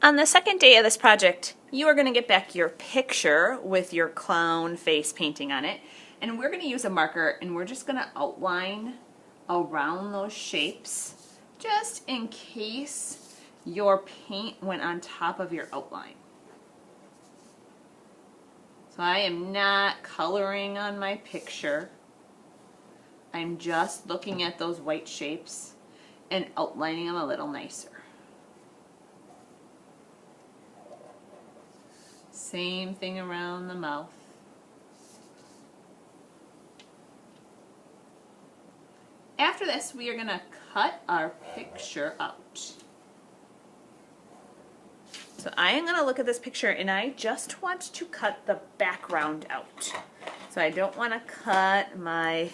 On the second day of this project, you are going to get back your picture with your clown face painting on it. And we're going to use a marker and we're just going to outline around those shapes just in case your paint went on top of your outline. So I am not coloring on my picture. I'm just looking at those white shapes and outlining them a little nicer. Same thing around the mouth. After this, we are going to cut our picture out. So I am going to look at this picture and I just want to cut the background out. So I don't want to cut my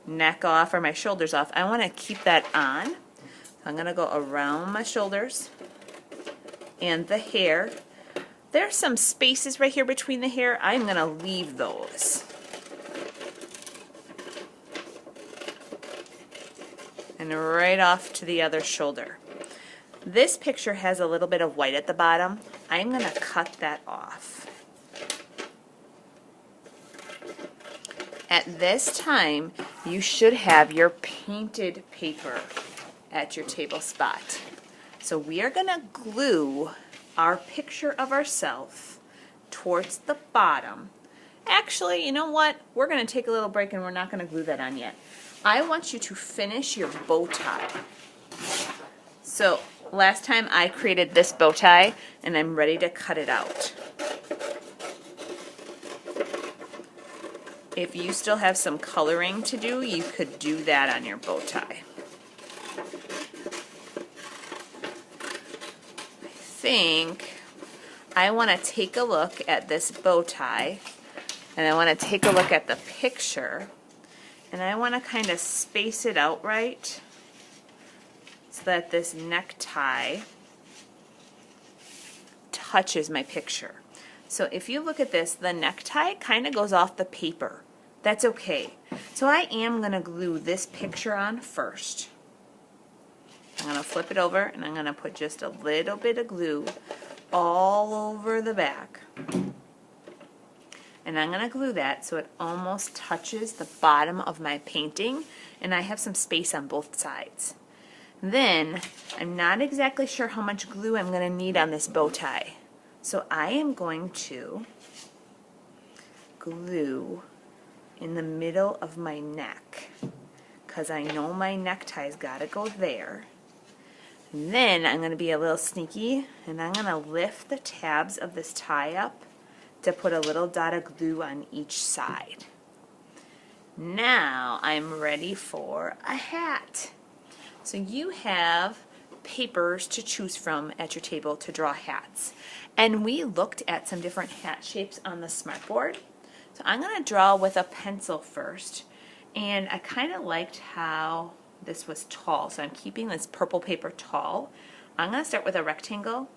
neck off or my shoulders off. I want to keep that on. So I'm going to go around my shoulders and the hair. There's some spaces right here between the hair. I'm going to leave those. And right off to the other shoulder. This picture has a little bit of white at the bottom. I'm going to cut that off. At this time, you should have your painted paper at your table spot. So we are going to glue our picture of ourselves towards the bottom. Actually, you know what? We're going to take a little break and we're not going to glue that on yet. I want you to finish your bow tie. So last time I created this bow tie and I'm ready to cut it out. If you still have some coloring to do, you could do that on your bow tie. I think I want to take a look at this bow tie and I want to take a look at the picture and I want to kind of space it out right so that this necktie touches my picture. So if you look at this, the necktie kind of goes off the paper. That's okay. So I am going to glue this picture on first. I'm going to flip it over and I'm going to put just a little bit of glue all over the back. And I'm going to glue that so it almost touches the bottom of my painting and I have some space on both sides. Then I'm not exactly sure how much glue I'm going to need on this bow tie. So I am going to glue in the middle of my neck because I know my neckties got to go there. And then I'm going to be a little sneaky and I'm going to lift the tabs of this tie up to put a little dot of glue on each side. Now I'm ready for a hat. So you have papers to choose from at your table to draw hats. And we looked at some different hat shapes on the smartboard. So I'm going to draw with a pencil first. And I kind of liked how this was tall. So I'm keeping this purple paper tall. I'm going to start with a rectangle.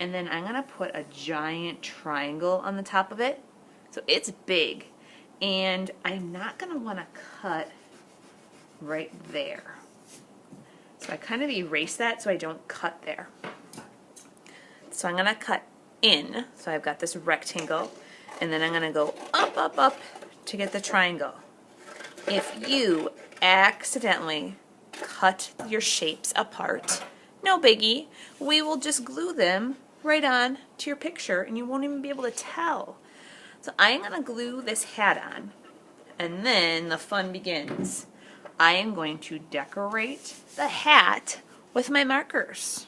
And then I'm going to put a giant triangle on the top of it. So it's big. And I'm not going to want to cut right there. So I kind of erase that so I don't cut there. So I'm going to cut in. So I've got this rectangle. And then I'm going to go up, up, up to get the triangle. If you accidentally cut your shapes apart, no biggie. We will just glue them right on to your picture and you won't even be able to tell. So I'm going to glue this hat on. And then the fun begins. I am going to decorate the hat with my markers.